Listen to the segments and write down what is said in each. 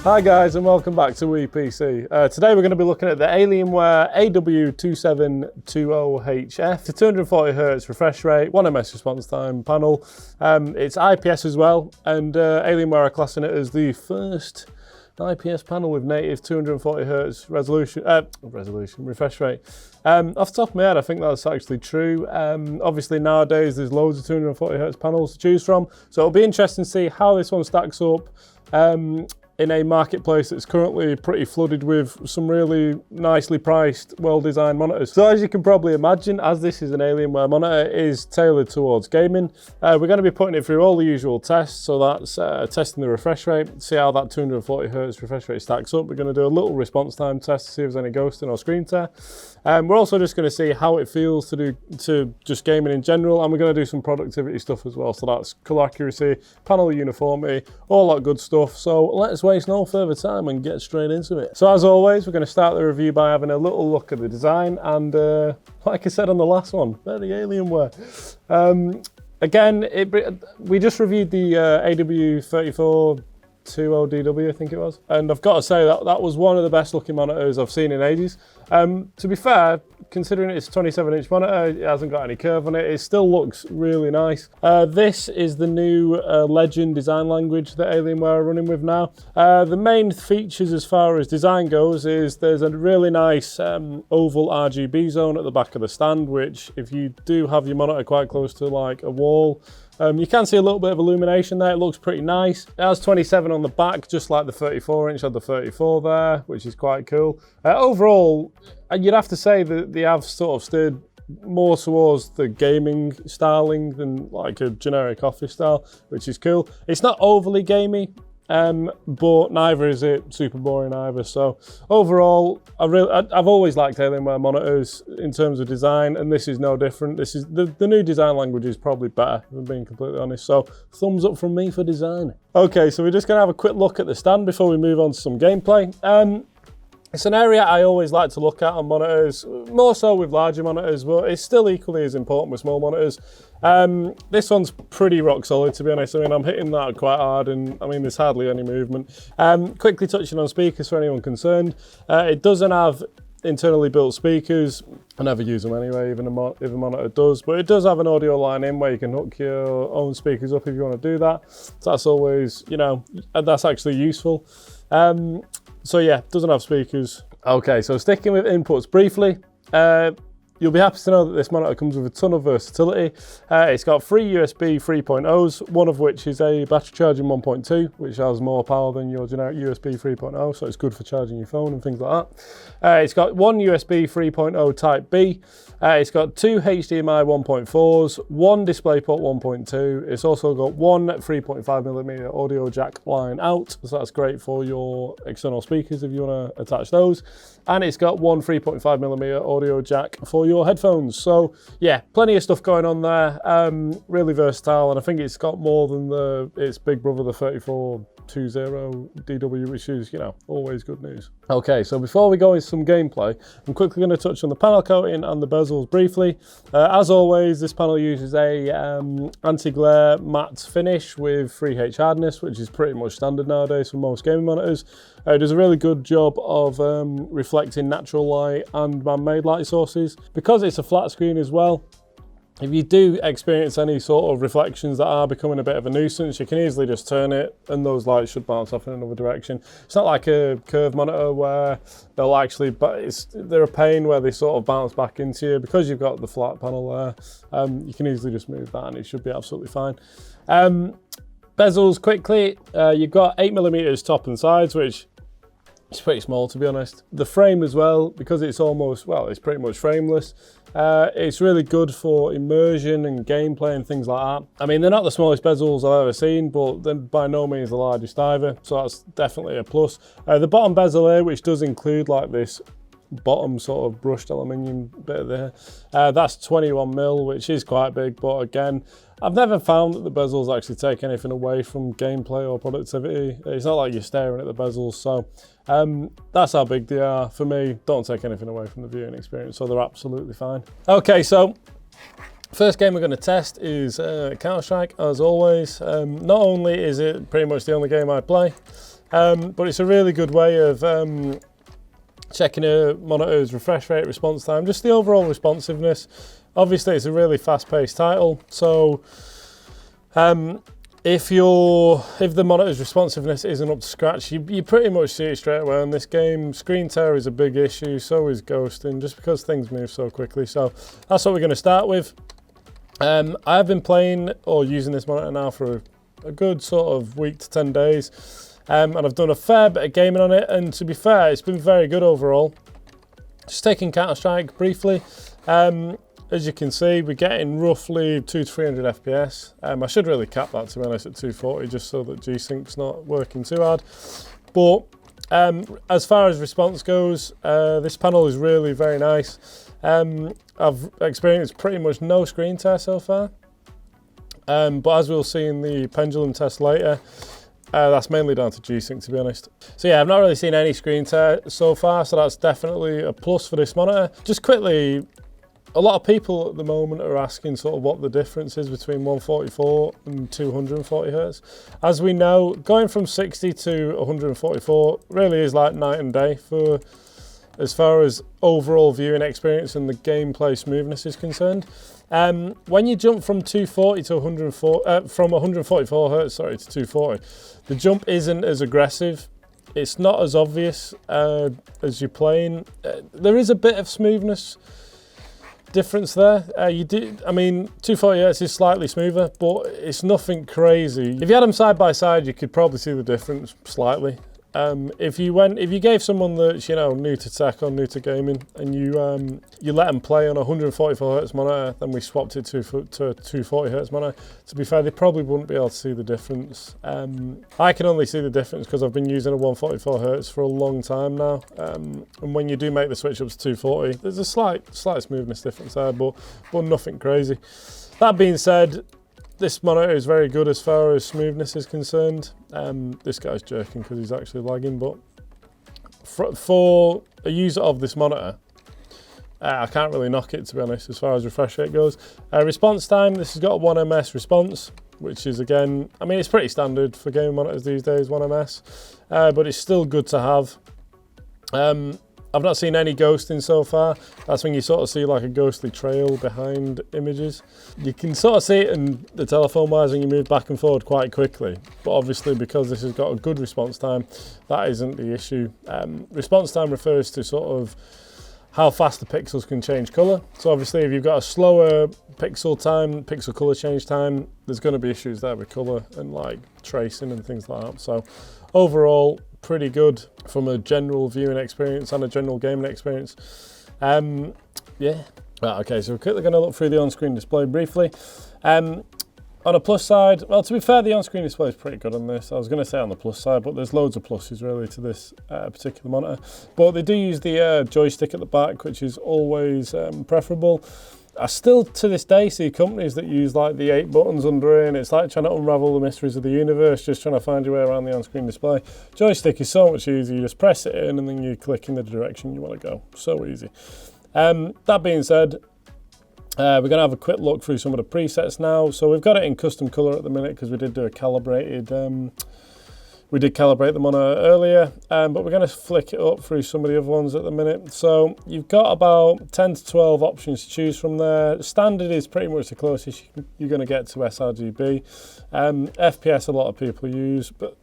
Hi guys, and welcome back to WePC. Today we're going to be looking at the Alienware AW2720HF. It's a 240Hz refresh rate, 1 ms response time panel. It's IPS as well, and Alienware are classing it as the first IPS panel with native 240Hz resolution refresh rate. Off the top of my head, I think that's actually true. Obviously nowadays there's loads of 240Hz panels to choose from, so it'll be interesting to see how this one stacks up in a marketplace that's currently pretty flooded with some really nicely priced, well-designed monitors. So as you can probably imagine, as this is an Alienware monitor, it is tailored towards gaming. We're going to be putting it through all the usual tests, so that's testing the refresh rate, see how that 240Hz refresh rate stacks up. We're going to do a little response time test to see if there's any ghosting or screen tear. We're also just going to see how it feels to just gaming in general, and we're going to do some productivity stuff as well. So that's color accuracy, panel uniformity, all that good stuff. So let's waste no further time and get straight into it. So as always, we're going to start the review by having a little look at the design, and like I said on the last one, very Alienware. Again, we just reviewed the AW2720HF, I think it was, and I've got to say that was one of the best looking monitors I've seen in ages. To be fair, considering it's a 27-inch monitor, it hasn't got any curve on it, it still looks really nice. This is the new Legend design language that Alienware are running with now. The main features as far as design goes is there's a really nice oval RGB zone at the back of the stand, which if you do have your monitor quite close to like a wall, you can see a little bit of illumination there. It looks pretty nice. It has 27 on the back, just like the 34-inch had the 34 there, which is quite cool. Overall, you'd have to say that they have sort of steered more towards the gaming styling than like a generic office style, which is cool. It's not overly gamey, but neither is it super boring either. So overall, I've always liked Alienware monitors in terms of design, and this is no different. This is the new design language is probably better, if I'm being completely honest. So thumbs up from me for design. Okay, so we're just gonna have a quick look at the stand before we move on to some gameplay. It's an area I always like to look at on monitors, more so with larger monitors, but it's still equally as important with small monitors. This one's pretty rock solid, to be honest. I mean, I'm hitting that quite hard, and I mean, there's hardly any movement. Quickly touching on speakers for anyone concerned. It doesn't have internally built speakers. I never use them anyway, even if a monitor does, but it does have an audio line in where you can hook your own speakers up if you want to do that. So that's always, you know, that's actually useful. So yeah, doesn't have speakers. Okay, so sticking with inputs briefly, you'll be happy to know that this monitor comes with a ton of versatility. It's got 3 USB 3.0s, one of which is a battery charging 1.2, which has more power than your generic USB 3.0, so it's good for charging your phone and things like that. It's got 1 USB 3.0 Type B. It's got 2 HDMI 1.4s, 1 DisplayPort 1.2. It's also got 1 3.5mm audio jack line out, so that's great for your external speakers if you want to attach those. And it's got 1 3.5mm audio jack for your headphones. So yeah, plenty of stuff going on there. Really versatile, and I think it's got more than its big brother, the 3420DW, which is, you know, always good news. Okay, so before we go into some gameplay, I'm quickly going to touch on the panel coating and the bezels briefly. As always, this panel uses a anti-glare matte finish with 3H hardness, which is pretty much standard nowadays for most gaming monitors. It does a really good job of reflecting natural light and man-made light sources. Because it's a flat screen as well, if you do experience any sort of reflections that are becoming a bit of a nuisance, you can easily just turn it and those lights should bounce off in another direction. It's not like a curved monitor where they'll actually, they're a pain where they sort of bounce back into you. Because you've got the flat panel there, you can easily just move that and it should be absolutely fine. Bezels quickly, you've got 8mm top and sides, which is pretty small, to be honest. The frame as well, because it's almost, well, it's pretty much frameless. It's really good for immersion and gameplay and things like that. I mean, they're not the smallest bezels I've ever seen, but they're by no means the largest either, so that's definitely a plus. The bottom bezel here, which does include like this bottom sort of brushed aluminium bit there. That's 21mm, which is quite big, but again, I've never found that the bezels actually take anything away from gameplay or productivity. It's not like you're staring at the bezels, so that's how big they are. For me, don't take anything away from the viewing experience, so they're absolutely fine. Okay, so first game we're going to test is Counter-Strike, as always. Not only is it pretty much the only game I play, but it's a really good way of checking a monitor's refresh rate, response time, just the overall responsiveness. Obviously, it's a really fast-paced title, so if the monitor's responsiveness isn't up to scratch, you pretty much see it straight away on this game. Screen tear is a big issue, so is ghosting, just because things move so quickly. So that's what we're going to start with. I have been playing or using this monitor now for a good sort of week to 10 days. And I've done a fair bit of gaming on it, and to be fair, it's been very good overall. Just taking Counter-Strike briefly, as you can see, we're getting roughly 200 to 300 FPS. I should really cap that, to be honest, at 240, just so that G-Sync's not working too hard. But as far as response goes, this panel is really very nice. I've experienced pretty much no screen tear so far, but as we'll see in the pendulum test later, that's mainly down to G-Sync, to be honest. So yeah, I've not really seen any screen tear so far, so that's definitely a plus for this monitor. Just quickly, a lot of people at the moment are asking sort of what the difference is between 144 and 240 Hz. As we know, going from 60 to 144 really is like night and day for as far as overall viewing experience and the gameplay smoothness is concerned. When you jump from 240 to 104, from 144 Hz, sorry, to 240, the jump isn't as aggressive. It's not as obvious as you're playing. There is a bit of smoothness difference there. I mean, 240 Hz is slightly smoother, but it's nothing crazy. If you had them side by side, you could probably see the difference slightly. If you gave someone that's, you know, new to tech or new to gaming, and you let them play on a 144 Hz monitor, then we swapped it to a 240 Hz monitor, to be fair, they probably wouldn't be able to see the difference. I can only see the difference because I've been using a 144 Hz for a long time now, and when you do make the switch up to 240, there's a slight smoothness difference there, but nothing crazy. That being said, this monitor is very good as far as smoothness is concerned. This guy's jerking because he's actually lagging, but for a user of this monitor, I can't really knock it, to be honest, as far as refresh rate goes. Response time, this has got a 1ms response, which is, again, I mean, it's pretty standard for gaming monitors these days, 1ms, but it's still good to have. I've not seen any ghosting so far. That's when you sort of see like a ghostly trail behind images. You can sort of see it in the telephone wise when you move back and forward quite quickly, but obviously because this has got a good response time, that isn't the issue. Response time refers to sort of how fast the pixels can change colour. So obviously if you've got a slower pixel colour change time, there's going to be issues there with colour and like tracing and things like that. So overall, pretty good from a general viewing experience and a general gaming experience. Yeah. Right, okay, so we're quickly going to look through the on-screen display briefly. On a plus side, well, to be fair, the on-screen display is pretty good on this. I was going to say on the plus side, but there's loads of pluses really to this particular monitor. But they do use the joystick at the back, which is always preferable. I still, to this day, see companies that use like the 8 buttons under it, and it's like trying to unravel the mysteries of the universe, just trying to find your way around the on-screen display. Joystick is so much easier. You just press it in and then you click in the direction you want to go. So easy. That being said, we're going to have a quick look through some of the presets now. So we've got it in custom color at the minute because we did do a calibrated we did calibrate them on earlier, but we're going to flick it up through some of the other ones at the minute. So you've got about 10 to 12 options to choose from there. Standard is pretty much the closest you're going to get to sRGB. FPS a lot of people use, but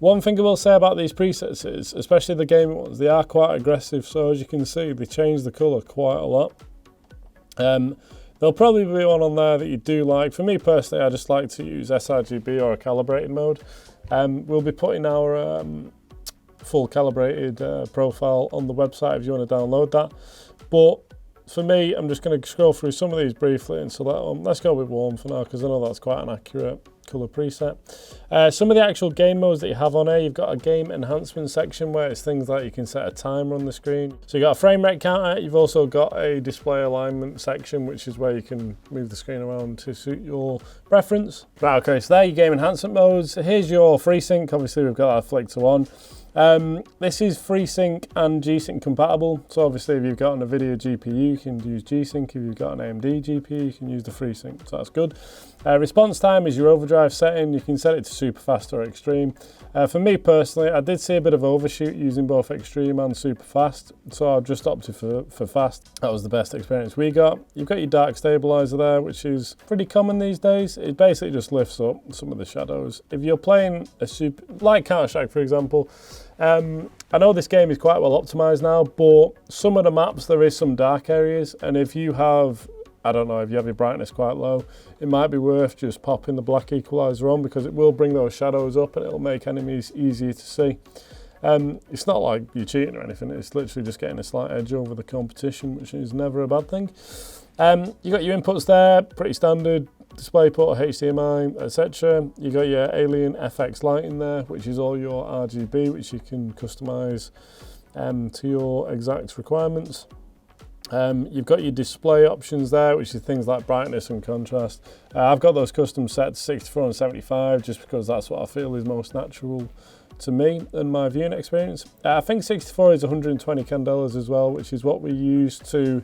one thing I will say about these presets is, especially the gaming ones, they are quite aggressive. So as you can see, they change the colour quite a lot. There'll probably be one on there that you do like. For me personally, I just like to use sRGB or a calibrated mode. We'll be putting our full calibrated profile on the website if you want to download that. But for me, I'm just going to scroll through some of these briefly and select them. Let's go with warm for now because I know that's quite an accurate color preset. Some of the actual game modes that you have on here, you've got a game enhancement section where it's things like you can set a timer on the screen. So you've got a frame rate counter, you've also got a display alignment section, which is where you can move the screen around to suit your preference. Right, okay, so there are your game enhancement modes. Here's your FreeSync. Obviously we've got that flicked to on. This is FreeSync and G-Sync compatible. So obviously if you've got an NVIDIA GPU, you can use G-Sync. If you've got an AMD GPU, you can use the FreeSync, so that's good. Response time is your overdrive setting. You can set it to super fast or extreme. For me personally, I did see a bit of overshoot using both extreme and super fast, so I just opted for fast. That was the best experience we got. You've got your dark stabilizer there, which is pretty common these days. It basically just lifts up some of the shadows. If you're playing a super, like Counter-Strike for example, I know this game is quite well optimized now, but some of the maps there is some dark areas, and if you have, I don't know, if you have your brightness quite low, it might be worth just popping the black equalizer on, because it will bring those shadows up and it'll make enemies easier to see. It's not like you're cheating or anything, it's literally just getting a slight edge over the competition, which is never a bad thing. You got your inputs there, pretty standard, DisplayPort, HDMI, etc. You got your Alien FX lighting there, which is all your RGB, which you can customize to your exact requirements. You've got your display options there, which is things like brightness and contrast. I've got those custom set to 64 and 75 just because that's what I feel is most natural to me and my viewing experience. I think 64 is 120 candelas as well, which is what we use to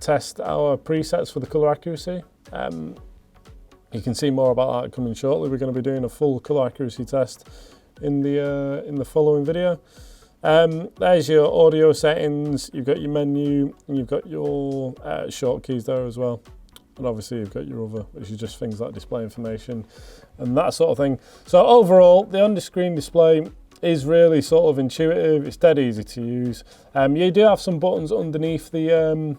test our presets for the color accuracy. You can see more about that coming shortly. We're going to be doing a full color accuracy test in the following video. There's your audio settings, you've got your menu, and you've got your short keys there as well. And obviously you've got your other, which is just things like display information and that sort of thing. So overall, the on-screen display is really sort of intuitive, it's dead easy to use. You do have some buttons underneath the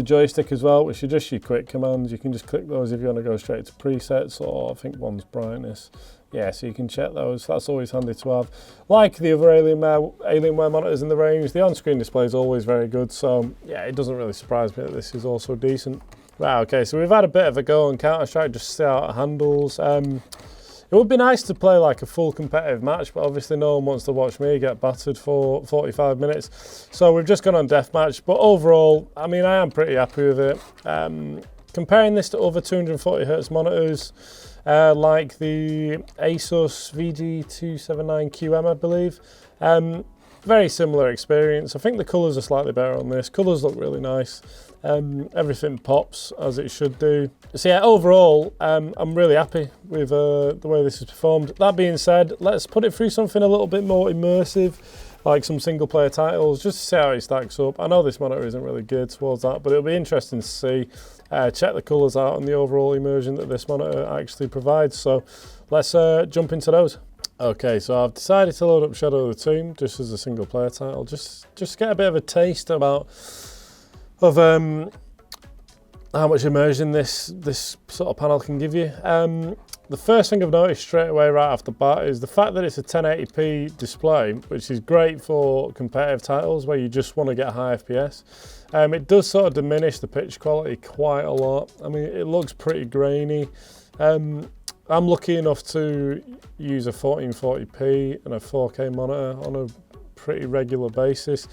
joystick as well, which are just your quick commands. You can just click those if you want to go straight to presets, or I think one's brightness. Yeah, so you can check those. That's always handy to have. Like the other Alienware monitors in the range, the on-screen display is always very good. So yeah, it doesn't really surprise me that this is also decent. Right, okay, so we've had a bit of a go on Counter-Strike, just to see how it handles. It would be nice to play like a full competitive match, but obviously no one wants to watch me get battered for 45 minutes. So we've just gone on deathmatch, but overall, I mean, I am pretty happy with it. Comparing this to other 240Hz monitors, like the Asus VG279QM, I believe, very similar experience. I think the colours are slightly better on this. Colours look really nice. Everything pops as it should do. So yeah, overall, I'm really happy with the way this has performed. That being said, let's put it through something a little bit more immersive, like some single player titles, just to see how it stacks up. I know this monitor isn't really geared towards that, but it'll be interesting to see. Check the colours out and the overall immersion that this monitor actually provides. So let's jump into those. Okay, so I've decided to load up Shadow of the Tomb just as a single player title, just get a bit of a taste of how much immersion this sort of panel can give you. The first thing I've noticed straight away right off the bat is the fact that it's a 1080p display, which is great for competitive titles where you just want to get high FPS. It does sort of diminish the pitch quality quite a lot. I mean, it looks pretty grainy. I'm lucky enough to use a 1440p and a 4K monitor on a pretty regular basis.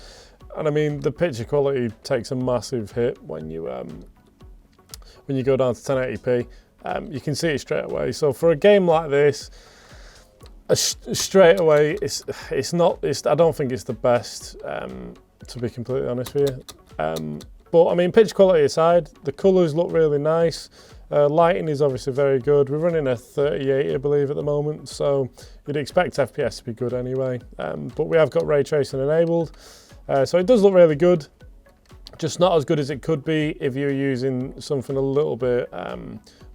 And I mean, the picture quality takes a massive hit when you go down to 1080p. You can see it straight away. So for a game like this, straight away, I don't think it's the best, to be completely honest with you. But I mean, pitch quality aside, the colours look really nice. Lighting is obviously very good. We're running a 3080, I believe, at the moment, so you'd expect FPS to be good anyway. But we have got ray tracing enabled, so it does look really good. Just not as good as it could be if you're using something a little bit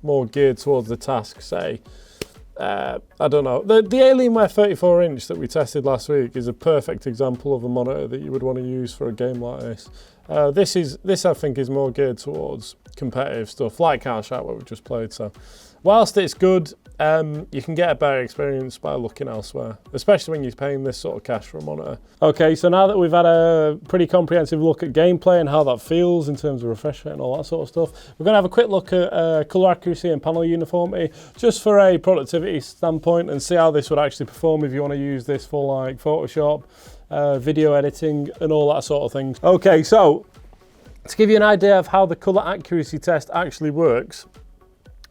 more geared towards the task, say. I don't know. The Alienware 34-inch that we tested last week is a perfect example of a monitor that you would want to use for a game like this. This I think is more geared towards competitive stuff, like Counter-Strike, what we've just played. So, whilst it's good, you can get a better experience by looking elsewhere, especially when you're paying this sort of cash for a monitor. Okay, so now that we've had a pretty comprehensive look at gameplay and how that feels in terms of refresh rate and all that sort of stuff, we're going to have a quick look at colour accuracy and panel uniformity, just for a productivity standpoint, and see how this would actually perform if you want to use this for like Photoshop, video editing and all that sort of thing. Okay, so to give you an idea of how the colour accuracy test actually works,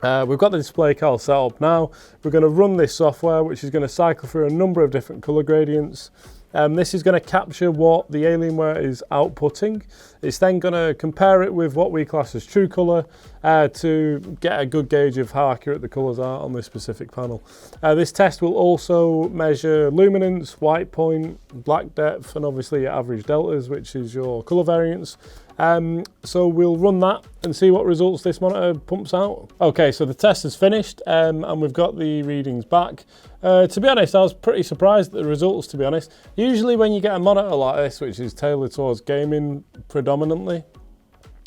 we've got the display card set up now. We're going to run this software, which is going to cycle through a number of different colour gradients. This is going to capture what the Alienware is outputting. It's then going to compare it with what we class as true colour to get a good gauge of how accurate the colours are on this specific panel. This test will also measure luminance, white point, black depth, and obviously your average deltas, which is your colour variance. So we'll run that and see what results this monitor pumps out. Okay, so the test is finished and we've got the readings back. To be honest, I was pretty surprised at the results, to be honest. Usually when you get a monitor like this, which is tailored towards gaming predominantly,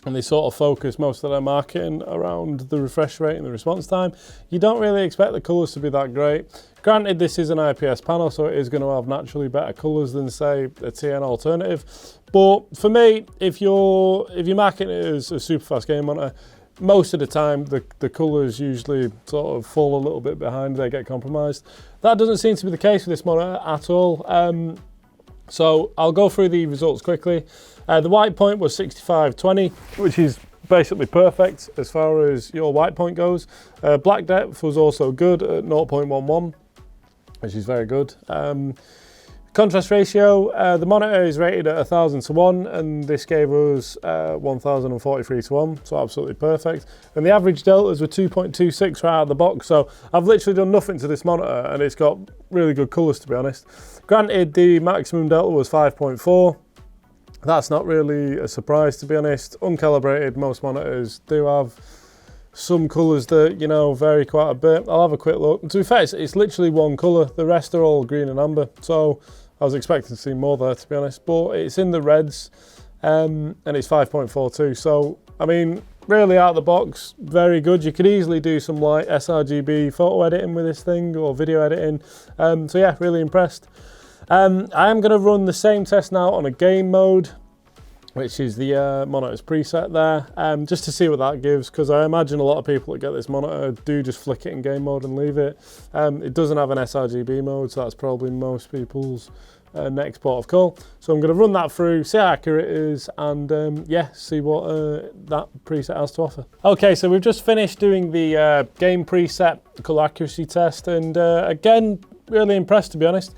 and they sort of focus most of their marketing around the refresh rate and the response time, you don't really expect the colours to be that great. Granted, this is an IPS panel, so it is going to have naturally better colours than, say, a TN alternative. But for me, if you're marketing it as a super fast game monitor, most of the time the colours usually sort of fall a little bit behind, they get compromised. That doesn't seem to be the case with this monitor at all. So I'll go through the results quickly. The white point was 6520, which is basically perfect as far as your white point goes. Black depth was also good at 0.11, which is very good. Contrast ratio, the monitor is rated at 1000 to 1, and this gave us 1043 to 1, so absolutely perfect. And the average deltas were 2.26 right out of the box, so I've literally done nothing to this monitor and it's got really good colours, to be honest. Granted, the maximum delta was 5.4. That's not really a surprise, to be honest. Uncalibrated, most monitors do have some colours that, you know, vary quite a bit. I'll have a quick look. To be fair, it's literally one colour. The rest are all green and amber. So I was expecting to see more there, to be honest. But it's in the reds and it's 5.42. So, I mean, really out of the box, very good. You could easily do some like sRGB photo editing with this thing or video editing. So yeah, really impressed. I am going to run the same test now on a game mode, which is the monitor's preset there, just to see what that gives, because I imagine a lot of people that get this monitor do just flick it in game mode and leave it. It doesn't have an sRGB mode, so that's probably most people's next port of call. So I'm going to run that through, see how accurate it is, and yeah, see what that preset has to offer. Okay, so we've just finished doing the game preset colour accuracy test, and again, really impressed, to be honest.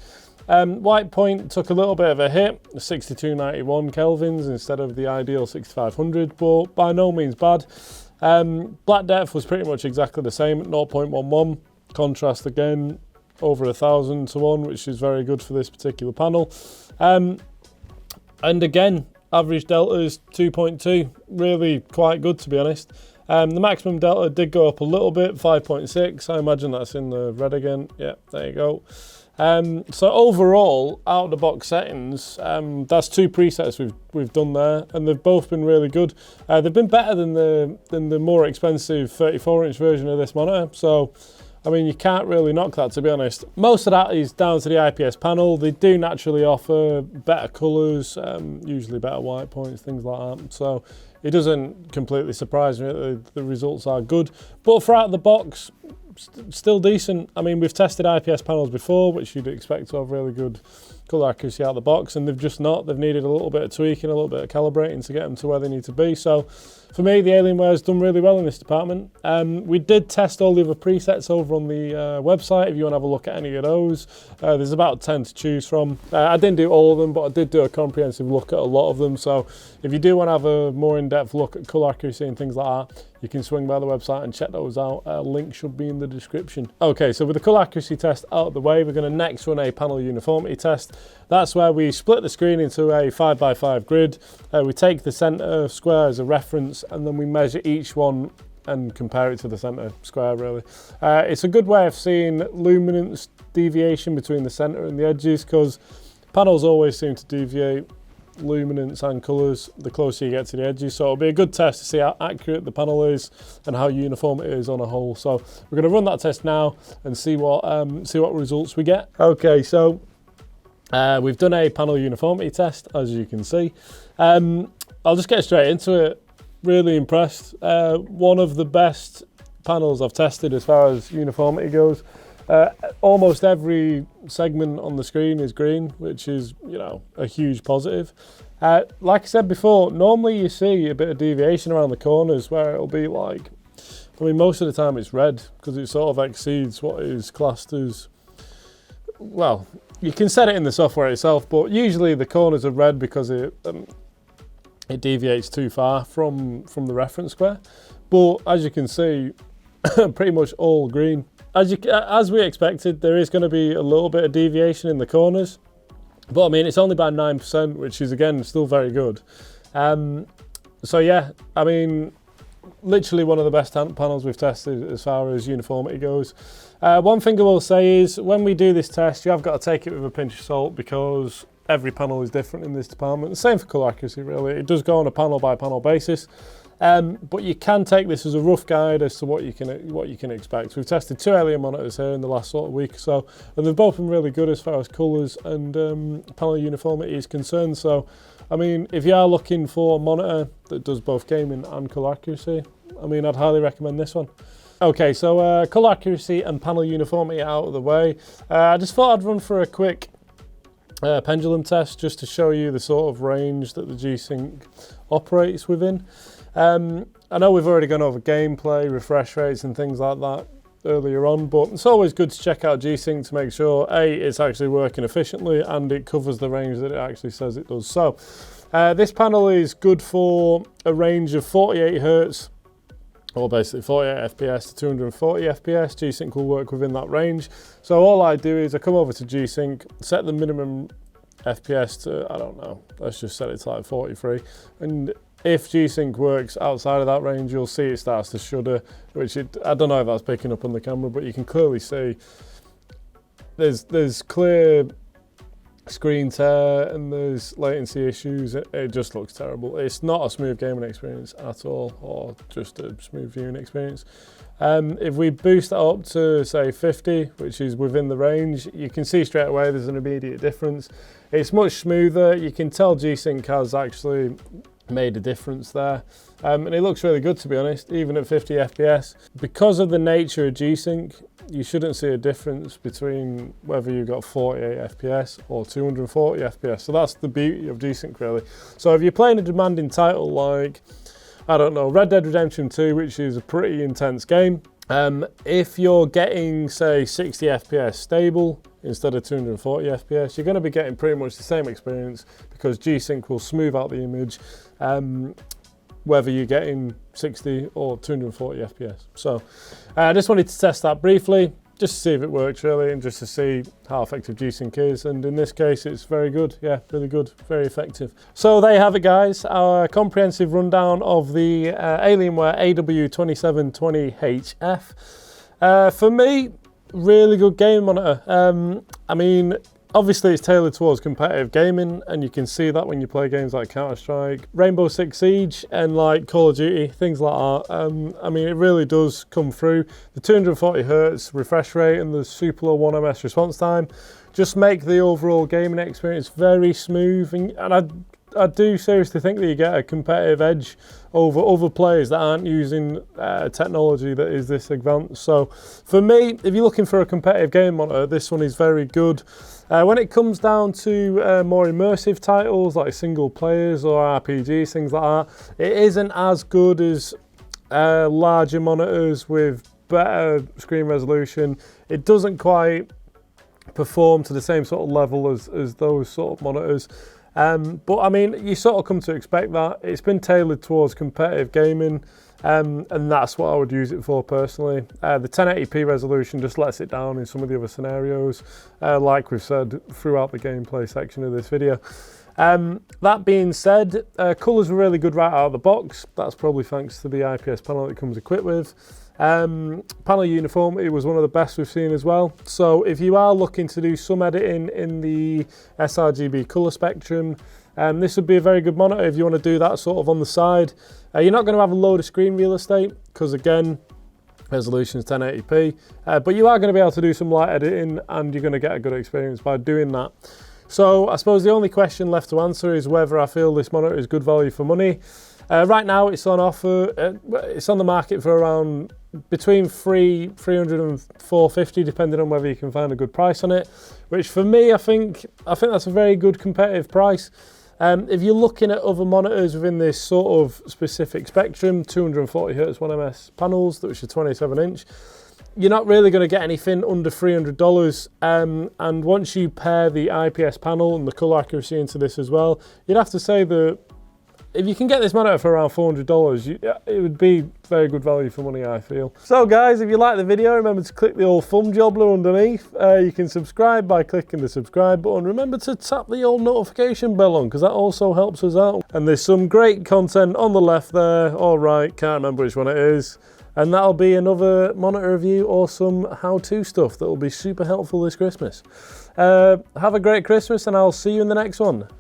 White point took a little bit of a hit, 6291 kelvins instead of the ideal 6500, but by no means bad. Black depth was pretty much exactly the same at 0.11. Contrast again over 1000 to 1, which is very good for this particular panel. And again, average delta is 2.2, really quite good, to be honest. The maximum delta did go up a little bit, 5.6. I imagine that's in the red again. Yeah, there you go. So overall, out of the box settings, that's two presets we've done there, and they've both been really good. They've been better than the more expensive 34-inch version of this monitor. So, I mean, you can't really knock that, to be honest. Most of that is down to the IPS panel. They do naturally offer better colours, usually better white points, things like that. So it doesn't completely surprise me that the results are good. But for out of the box, still decent. I mean, we've tested IPS panels before, which you'd expect to have really good colour accuracy out of the box, and they've just not. They've needed a little bit of tweaking, a little bit of calibrating to get them to where they need to be. So for me, the Alienware has done really well in this department. We did test all the other presets over on the website. If you want to have a look at any of those, there's about 10 to choose from. I didn't do all of them, but I did do a comprehensive look at a lot of them. So if you do want to have a more in-depth look at colour accuracy and things like that, you can swing by the website and check those out. A link should be in the description. Okay, so with the colour accuracy test out of the way, we're going to next run a panel uniformity test. That's where we split the screen into a 5x5 grid. We take the centre square as a reference, and then we measure each one and compare it to the centre square, really. It's a good way of seeing luminance deviation between the centre and the edges, because panels always seem to deviate luminance and colours the closer you get to the edges. So it'll be a good test to see how accurate the panel is and how uniform it is on a whole. So we're going to run that test now and see what results we get. Okay, so we've done a panel uniformity test, as you can see. I'll just get straight into it. Really impressed. One of the best panels I've tested as far as uniformity goes. Almost every segment on the screen is green, which is, you know, a huge positive. Like I said before, normally you see a bit of deviation around the corners where it'll be like, I mean, most of the time it's red because it sort of exceeds what is classed as, well, you can set it in the software itself, but usually the corners are red because it deviates too far from the reference square. But as you can see, pretty much all green. As we expected, there is going to be a little bit of deviation in the corners, but I mean, it's only by 9%, which is again still very good. So yeah, I mean, literally one of the best panels we've tested as far as uniformity goes. One thing I will say is when we do this test, you have got to take it with a pinch of salt because every panel is different in this department. The same for colour accuracy, really. It does go on a panel by panel basis. But you can take this as a rough guide as to what you can expect. We've tested 2 Alien monitors here in the last sort of week or so, and they've both been really good as far as colours and panel uniformity is concerned. So, I mean, if you are looking for a monitor that does both gaming and colour accuracy, I mean, I'd highly recommend this one. Okay, so colour accuracy and panel uniformity out of the way. I just thought I'd run for a quick pendulum test just to show you the sort of range that the G-Sync operates within. I know we've already gone over gameplay, refresh rates and things like that earlier on, but it's always good to check out G-Sync to make sure A, it's actually working efficiently and it covers the range that it actually says it does. So this panel is good for a range of 48 Hz, or basically 48 FPS to 240 FPS. G-Sync will work within that range. So all I do is I come over to G-Sync, set the minimum FPS to, I don't know, let's just set it to like 43. And if G-Sync works outside of that range, you'll see it starts to shudder, which I don't know if that's picking up on the camera, but you can clearly see there's clear screen tear and there's latency issues. It just looks terrible. It's not a smooth gaming experience at all, or just a smooth viewing experience. If we boost that up to say 50, which is within the range, you can see straight away there's an immediate difference. It's much smoother. You can tell G-Sync has actually made a difference there, and it looks really good, to be honest, even at 50 FPS. Because of the nature of G-Sync, you shouldn't see a difference between whether you've got 48 FPS or 240 FPS. So that's the beauty of G-Sync, really. So if you're playing a demanding title like, I don't know, Red Dead Redemption 2, which is a pretty intense game, if you're getting, say, 60 FPS stable instead of 240 FPS, you're going to be getting pretty much the same experience because G-Sync will smooth out the image, whether you're getting 60 or 240 FPS. So I just wanted to test that briefly, just to see if it works really, and just to see how effective G-Sync is. And in this case, it's very good. Yeah, really good, very effective. So there you have it, guys. Our comprehensive rundown of the Alienware AW2720HF. For me, really good game monitor. I mean, obviously it's tailored towards competitive gaming, and you can see that when you play games like Counter-Strike, Rainbow Six Siege, and like Call of Duty, things like that. I mean, it really does come through. The 240 Hz refresh rate and the super low 1 ms response time just make the overall gaming experience very smooth, and I do seriously think that you get a competitive edge over other players that aren't using technology that is this advanced. So for me, if you're looking for a competitive game monitor, this one is very good. When it comes down to more immersive titles like single players or RPGs, things like that, it isn't as good as larger monitors with better screen resolution. It doesn't quite perform to the same sort of level as those sort of monitors. But I mean, you sort of come to expect that. It's been tailored towards competitive gaming, and that's what I would use it for personally. The 1080p resolution just lets it down in some of the other scenarios, like we've said throughout the gameplay section of this video. That being said, colours were really good right out of the box. That's probably thanks to the IPS panel it comes equipped with. Panel uniformity was one of the best we've seen as well. So if you are looking to do some editing in the sRGB colour spectrum, This would be a very good monitor if you want to do that sort of on the side. You're not going to have a load of screen real estate because, again, resolution is 1080p, but you are going to be able to do some light editing and you're going to get a good experience by doing that. So I suppose the only question left to answer is whether I feel this monitor is good value for money. Right now it's on offer, it's on the market for around between $300 and $450, depending on whether you can find a good price on it, which for me, I think that's a very good competitive price. If you're looking at other monitors within this sort of specific spectrum, 240Hz 1ms panels, which are 27 inch, you're not really going to get anything under $300. And once you pair the IPS panel and the color accuracy into this as well, you'd have to say that if you can get this monitor for around $400, it would be very good value for money, I feel. So guys, if you like the video, remember to click the old thumb jobbler underneath. You can subscribe by clicking the subscribe button. Remember to tap the old notification bell on, because that also helps us out. And there's some great content on the left there. All right, can't remember which one it is. And that'll be another monitor review or some how-to stuff that will be super helpful this Christmas. Have a great Christmas and I'll see you in the next one.